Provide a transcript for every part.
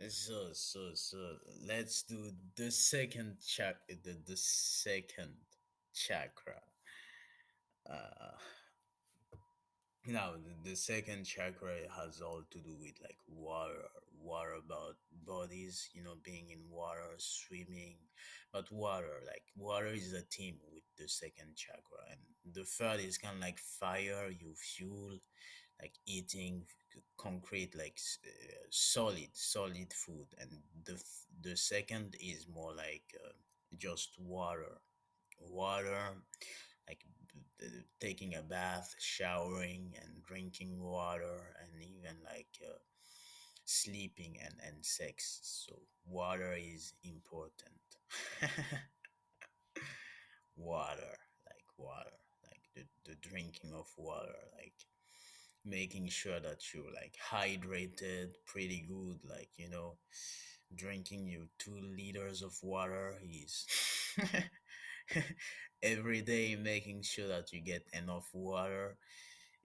So let's do the second the second chakra. Uh, Now, the second chakra has all to do with like water about bodies, being in water, swimming, but water is a team with the second chakra, and the third is kind of like fire, you fuel, like eating concrete, like solid food, and the second is more like just water, like taking a bath, showering, and drinking water, and even like sleeping and sex. So water is important. water, water, like the drinking of water, like making sure that you're like hydrated pretty good, like drinking your 2 liters of water is every day, making sure that you get enough water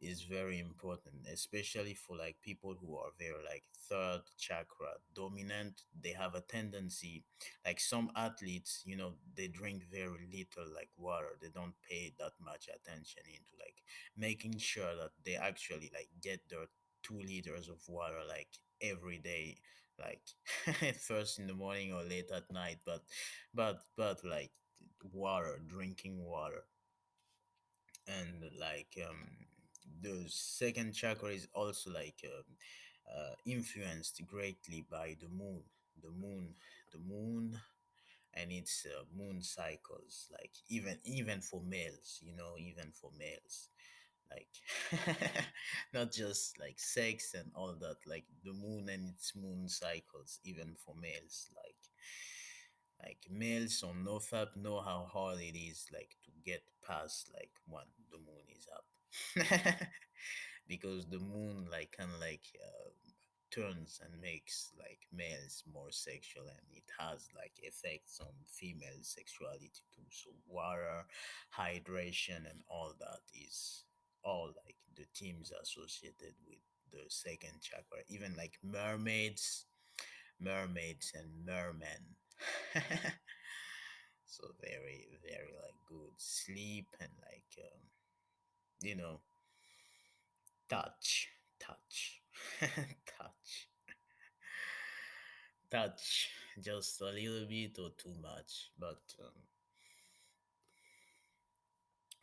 is very important, especially for like people who are very like third chakra dominant. They have a tendency, like some athletes, they drink very little like water. They don't pay that much attention into like making sure that they actually like get their 2 liters of water like every day, like first in the morning or late at night. But like water, drinking water. And like the second chakra is also like influenced greatly by the moon and its moon cycles, like even for males, even for males, like not just like sex and all that, like the moon and its moon cycles, even for males, like males on NoFap know how hard it is like to get past like when the moon is up. Because the moon like kind of like turns and makes like males more sexual, and it has like effects on female sexuality too. So water, hydration, and all that is all like the themes associated with the second chakra. Even like mermaids and mermen. So very very like good sleep, and like you know touch touch touch, just a little bit or too much, but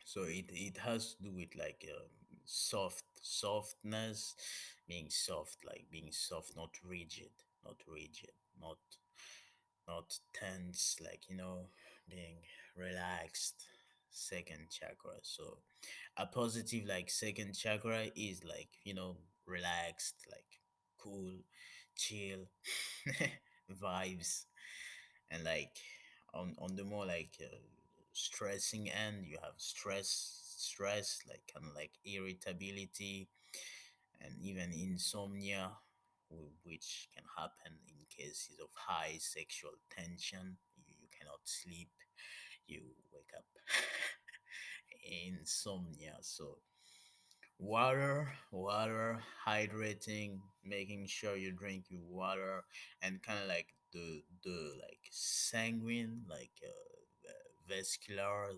so it has to do with like softness, being soft, like being soft, not rigid, not not tense, like being relaxed. Second chakra. So a positive like second chakra is like relaxed, like cool, chill vibes. And like on the more like stressing end, you have stress, like kind of like irritability, and even insomnia, which can happen in cases of high sexual tension. You cannot sleep, you wake up. Insomnia. So water, hydrating, making sure you drink your water, and kind of like the like sanguine, like vascular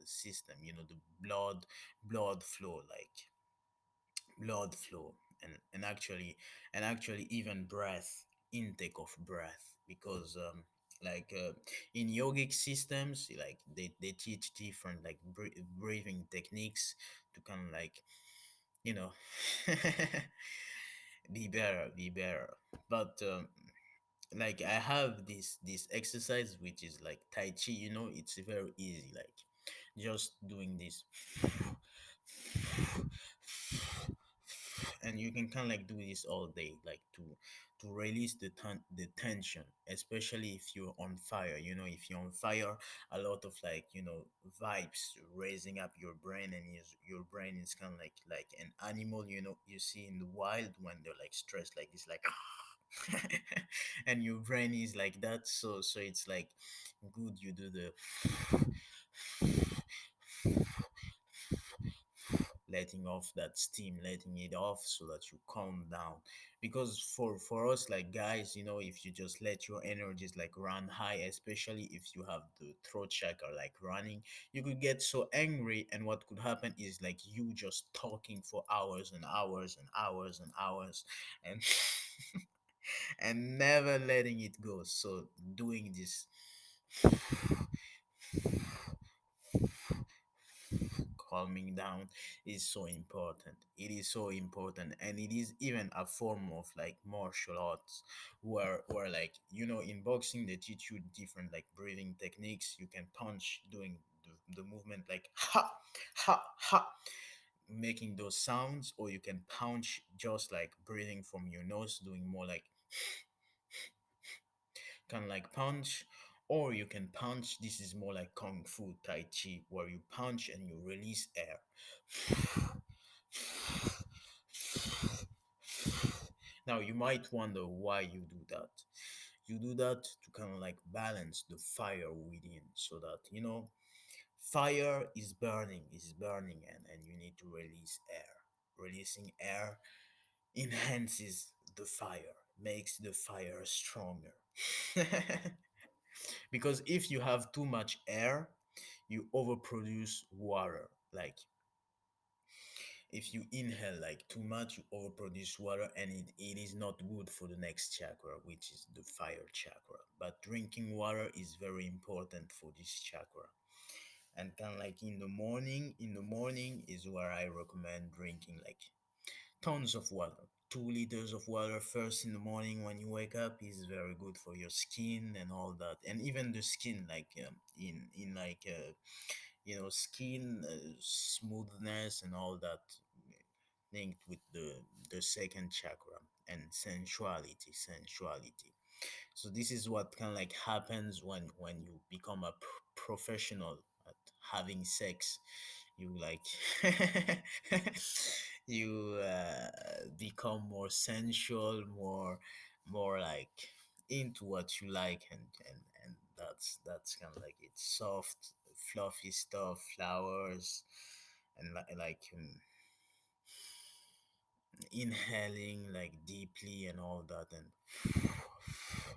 system, the blood flow, like blood flow, and actually even breath, intake of breath, because like in yogic systems, like they teach different like breathing techniques to kind of like you know be better. But like I have this exercise which is like tai chi. It's very easy, like just doing this. And you can kind of like do this all day, like to release the tension, especially if you're on fire. If you're on fire, a lot of like vibes raising up your brain, and your brain is kind of like an animal, you see in the wild when they're like stressed, like this, like and your brain is like that. So it's like good you do the letting off that steam, letting it off so that you calm down. Because for us like guys, if you just let your energies like run high, especially if you have the throat chakra like running, you could get so angry, and what could happen is like you just talking for hours and hours and hours and hours, and and never letting it go. So doing this calming down is so important. It is so important, and it is even a form of like martial arts, where like in boxing they teach you different like breathing techniques. You can punch doing the movement like ha ha ha, making those sounds, or you can punch just like breathing from your nose, doing more like kind of like punch. Or you can punch, this is more like kung fu tai chi, where you punch and you release air. Now you might wonder why you do that. You do that to kind of like balance the fire within, so that fire is burning, and you need to release air. Releasing air enhances the fire, makes the fire stronger. Because if you have too much air, you overproduce water. Like if you inhale like too much, you overproduce water, and it is not good for the next chakra, which is the fire chakra. But drinking water is very important for this chakra. And kind of like in the morning is where I recommend drinking like tons of water. 2 liters of water first in the morning when you wake up is very good for your skin and all that, and even the skin, like in like skin smoothness and all that, linked with the second chakra and sensuality. So this is what kind of like happens when you become a professional at having sex. You like you become more sensual, more like into what you like, and that's kind of like it's soft fluffy stuff, flowers, and like inhaling like deeply and all that, and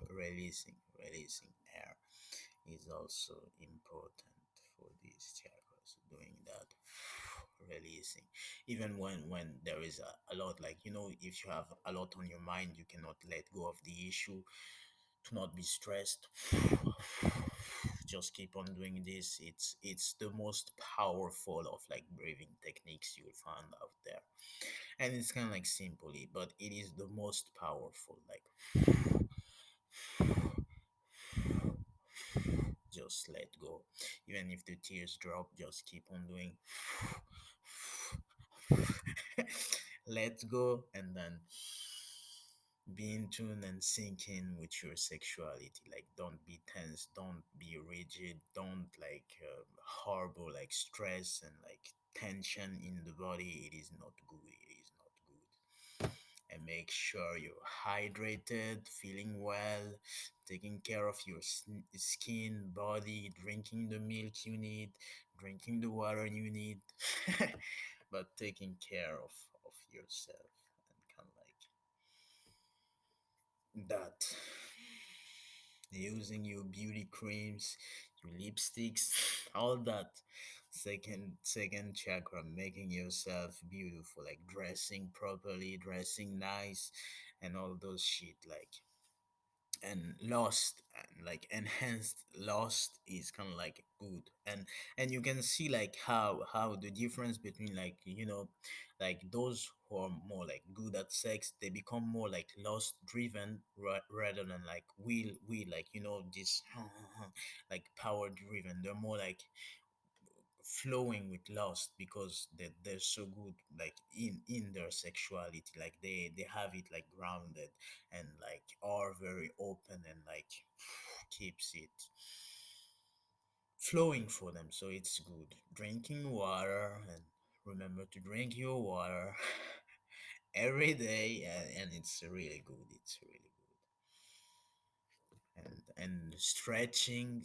releasing air is also important for these chakras. Doing that, releasing, even when there is a lot, like if you have a lot on your mind, you cannot let go of the issue. To not be stressed, just keep on doing this. It's the most powerful of like breathing techniques you'll find out there, and it's kind of like simply, but it is the most powerful. Like just let go. Even if the tears drop, just keep on doing. Let go, and then be in tune and sink in with your sexuality. Like don't be tense, don't be rigid, don't like harbor like stress and like tension in the body. It is not good. It is not good. And make sure you're hydrated, feeling well, taking care of your skin, body, drinking the milk you need, drinking the water you need, but taking care of yourself, and kind of like that. Using your beauty creams, your lipsticks, all that. Second chakra, making yourself beautiful, like dressing properly, dressing nice, and all those shit. Like and lost and like enhanced lost is kind of like good, and you can see like how the difference between like like those who are more like good at sex, they become more like lost driven, rather than like will like this like power driven. They're more like flowing with lust, because they're so good like in their sexuality, like they have it like grounded, and like are very open, and like keeps it flowing for them. So it's good drinking water, and remember to drink your water every day, and it's really good, it's really good. And stretching,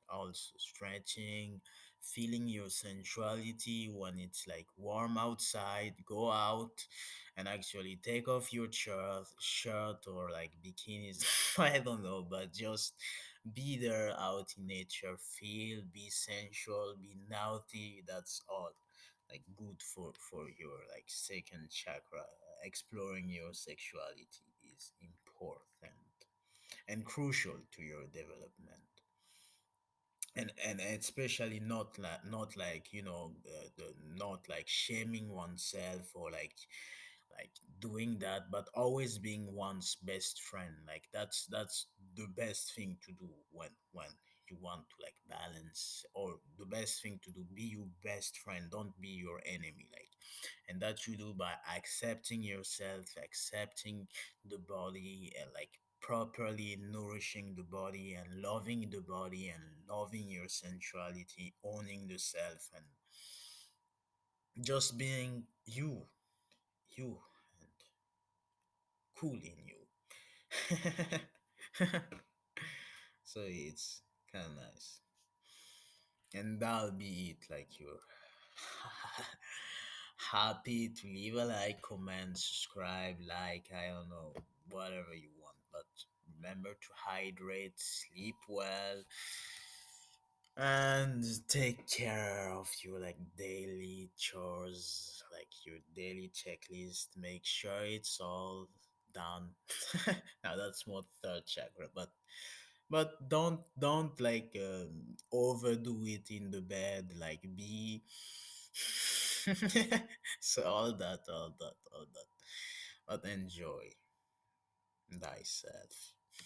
also stretching, feeling your sensuality when it's like warm outside. Go out and actually take off your shirt or like bikinis. I don't know, but just be there out in nature. Feel, be sensual, be naughty. That's all. Like good for your like second chakra. Exploring your sexuality is important and crucial to your development, and especially not like not like shaming oneself or like doing that, but always being one's best friend. Like that's the best thing to do when you want to like balance, or the best thing to do, be your best friend, don't be your enemy. Like, and that you do by accepting yourself, accepting the body, and like properly nourishing the body and loving the body and loving your sensuality, owning the self, and just being you and cool in you. So it's kind of nice, and that'll be it. Like, you're happy to leave a like, comment, subscribe, like, I don't know, whatever you want. But remember to hydrate, sleep well, and take care of your like daily chores, like your daily checklist. Make sure it's all done. Now that's more third chakra, but don't like overdo it in the bed. Like, be so all that, but enjoy thyself.